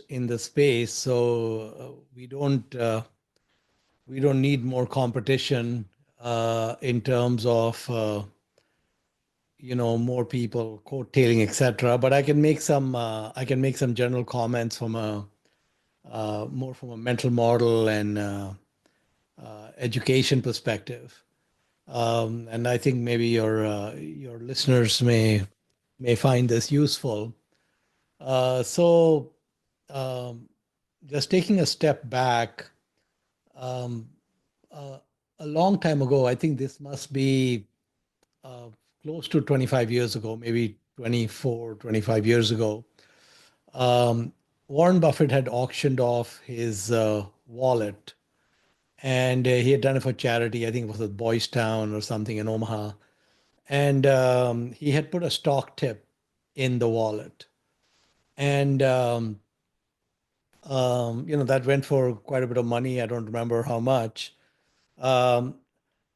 in the space, so we don't need more competition in terms of more people coattailing, etc. But I can make some general comments from a more from a mental model and education perspective. And I think maybe your listeners may find this useful. So um, just taking a step back, um, uh, a long time ago, I think this must be uh, close to 25 years ago, maybe 24, 25 years ago, um, Warren Buffett had auctioned off his wallet, and he had done it for charity. I think it was at Boys Town or something in Omaha. And he had put a stock tip in the wallet. And that went for quite a bit of money. I don't remember how much. Um,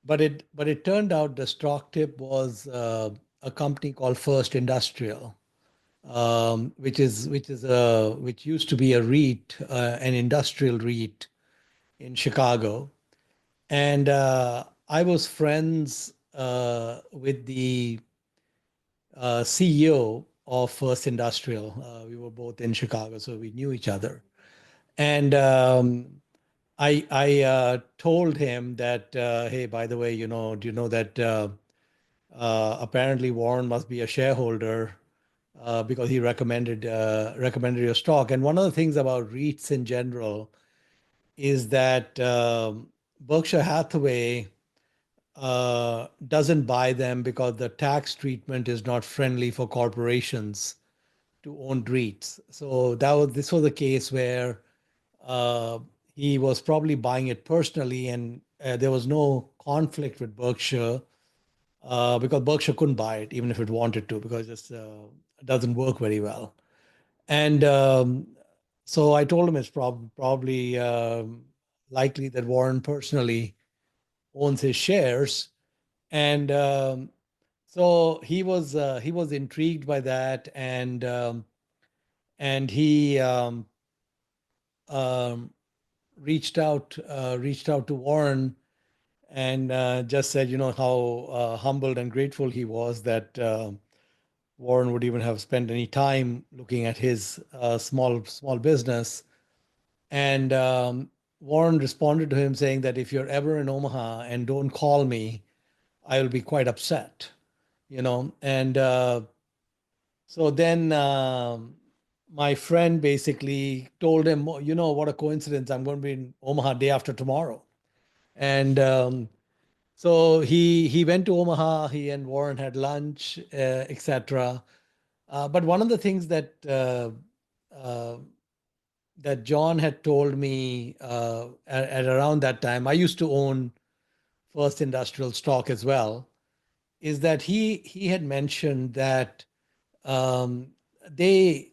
but it turned out the stock tip was a company called First Industrial, which used to be a REIT, an industrial REIT in Chicago. And I was friends with the CEO of First Industrial. We were both in Chicago, so we knew each other. And I told him that, hey, by the way, do you know that apparently Warren must be a shareholder because he recommended your stock. And one of the things about REITs in general is that Berkshire Hathaway doesn't buy them because the tax treatment is not friendly for corporations to own REITs. So this was a case where uh, he was probably buying it personally, and there was no conflict with Berkshire because Berkshire couldn't buy it even if it wanted to, because it just doesn't work very well. And so I told him it's probably likely that Warren personally owns his shares, and so he was intrigued by that, and he um, reached out to Warren and just said, how humbled and grateful he was that Warren would even have spent any time looking at his small business. And Warren responded to him saying that if you're ever in Omaha and don't call me, I will be quite upset. And so then my friend basically told him, what a coincidence! I'm going to be in Omaha day after tomorrow. And so he went to Omaha. He and Warren had lunch, etc. But one of the things uh, that John had told me at around that time, I used to own First Industrial stock as well, is that he had mentioned that um, they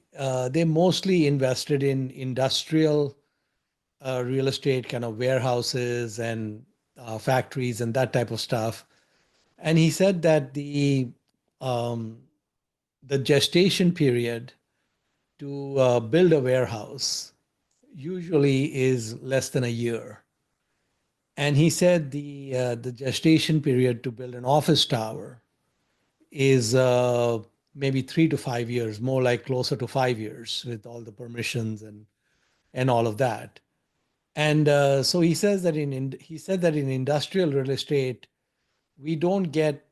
mostly invested in industrial real estate, kind of warehouses and factories and that type of stuff. And he said that um, the gestation period to build a warehouse usually is less than a year. And he said the gestation period to build an office tower is maybe 3 to 5 years, more like closer to 5 years with all the permissions and all of that. And so he said that in industrial real estate we don't get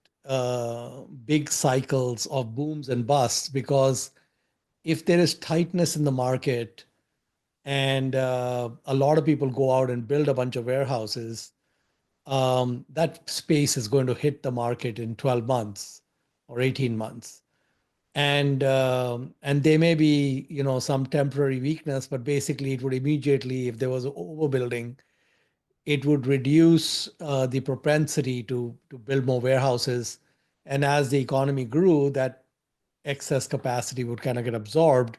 big cycles of booms and busts, because if there is tightness in the market and a lot of people go out and build a bunch of warehouses, that space is going to hit the market in 12 months or 18 months. And there may be some temporary weakness, but basically it would immediately, if there was overbuilding, it would reduce the propensity to build more warehouses. And as the economy grew, that excess capacity would kind of get absorbed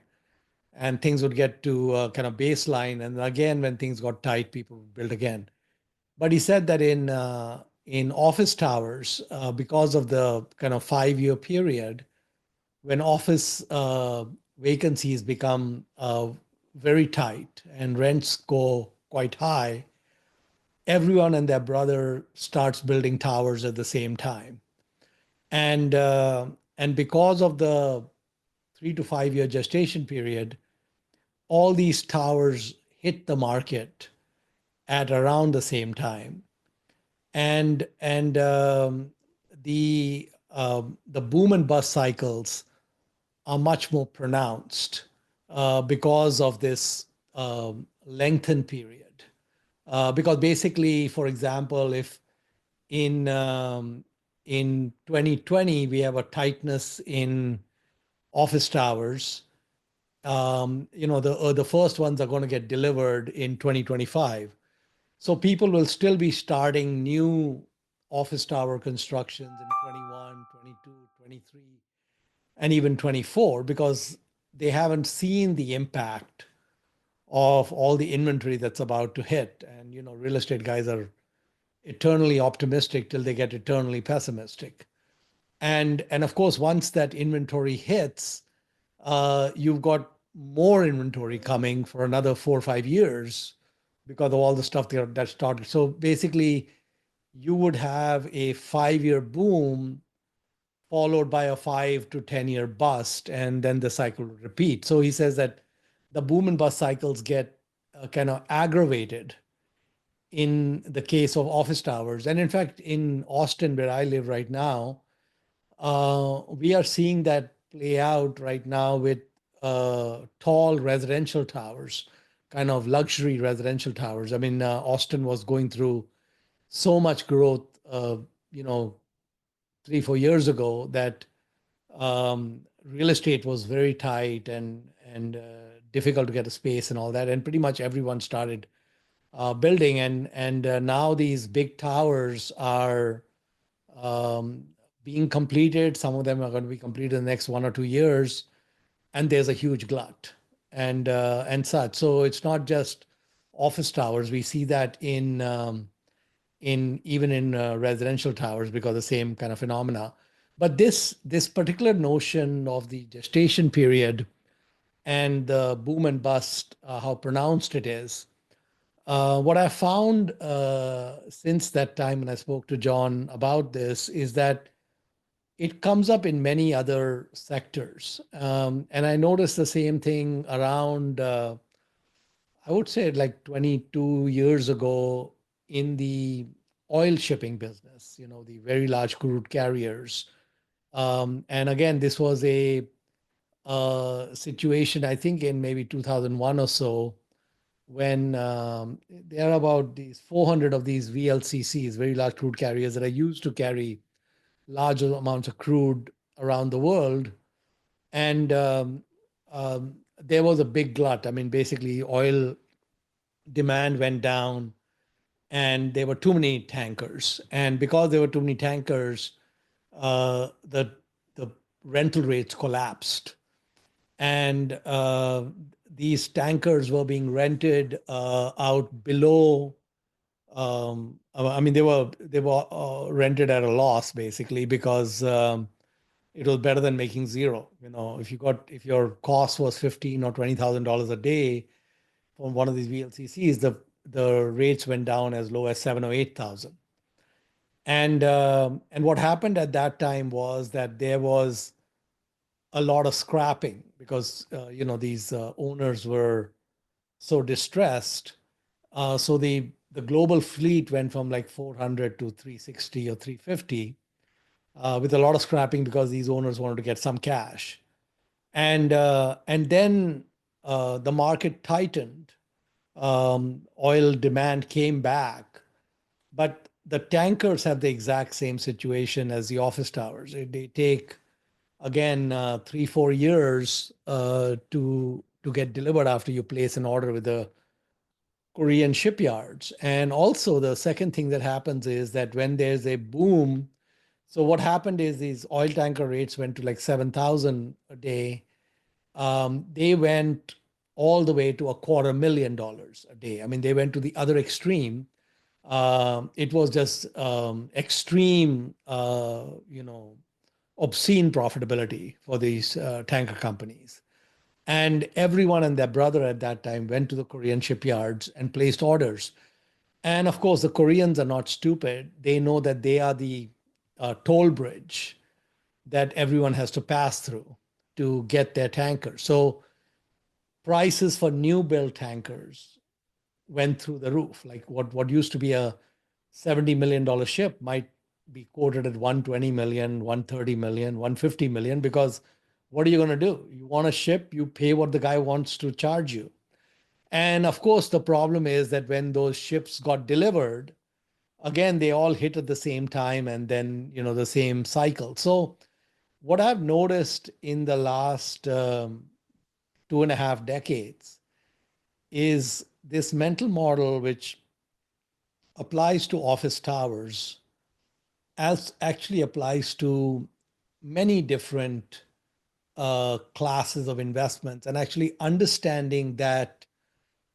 and things would get to kind of baseline. And again, when things got tight, people would build again. But he said that in office towers, because of the kind of 5 year period, when office vacancies become very tight and rents go quite high, everyone and their brother starts building towers at the same time. And and because of the 3 to 5 year gestation period, all these towers hit the market at around the same time. And the boom and bust cycles are much more pronounced because of this lengthened period. Because basically, for example, if in in 2020 we have a tightness in office towers, the first ones are going to get delivered in 2025. So people will still be starting new office tower constructions in 21, 22, 23, and even 24 because they haven't seen the impact of all the inventory that's about to hit. And real estate guys are eternally optimistic till they get eternally pessimistic. And of course, once that inventory hits, you've got more inventory coming for another 4 or 5 years because of all the stuff that started. So basically, you would have a 5 year boom followed by a 5 to 10 year bust, and then the cycle would repeat. So he says that the boom and bust cycles get kind of aggravated in the case of office towers. And in fact, in Austin, where I live right now, we are seeing that play out right now with tall residential towers, kind of luxury residential towers. I mean, Austin was going through so much growth, you know, 3 4 years ago that real estate was very tight and difficult to get a space and all that. And pretty much everyone started building, and now these big towers are um, being completed. Some of them are going to be completed in the next 1 or 2 years, and there's a huge glut and such. So it's not just office towers. We see that in even in residential towers because the same kind of phenomena. But this particular notion of the gestation period and the boom and bust, how pronounced it is. What I found since that time when I spoke to John about this is that it comes up in many other sectors. And I noticed the same thing around, I would say like 22 years ago in the oil shipping business, the very large crude carriers. And again, this was a situation, I think, in maybe 2001 or so, when there are about these 400 of these VLCCs, very large crude carriers, that are used to carry large amounts of crude around the world. And there was a big glut. I mean, basically, oil demand went down and there were too many tankers. And because there were too many tankers, the rental rates collapsed. And these tankers were being rented out below. I mean, they were rented at a loss basically because it was better than making zero. If your cost was $15,000 or $20,000 a day from one of these VLCCs, the rates went down as low as 7 or 8 thousand. And what happened at that time was that there was a lot of scrapping because these owners were so distressed. So the global fleet went from like 400 to 360 or 350 with a lot of scrapping because these owners wanted to get some cash. And then the market tightened. Oil demand came back, but the tankers have the exact same situation as the office towers. They take again 3 4 years to get delivered after you place an order with the Korean shipyards. And also the second thing that happens is that when there's a boom, so what happened is these oil tanker rates went to like 7,000 a day. They went all the way to $250,000 a day. I mean, they went to the other extreme. It was just extreme, obscene profitability for these tanker companies. And everyone and their brother at that time went to the Korean shipyards and placed orders. And of course, the Koreans are not stupid. They know that they are the toll bridge that everyone has to pass through to get their tankers. So prices for new build tankers went through the roof. Like what used to be a $70 million ship might be quoted at 120 million, 130 million, 150 million, because what are you going to do? You want a ship, you pay what the guy wants to charge you. And of course, the problem is that when those ships got delivered, again, they all hit at the same time and then, the same cycle. So what I've noticed in the last 2.5 decades is this mental model, which applies to office towers, as actually applies to many different classes of investments, and actually understanding that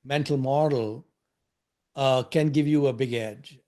mental model can give you a big edge.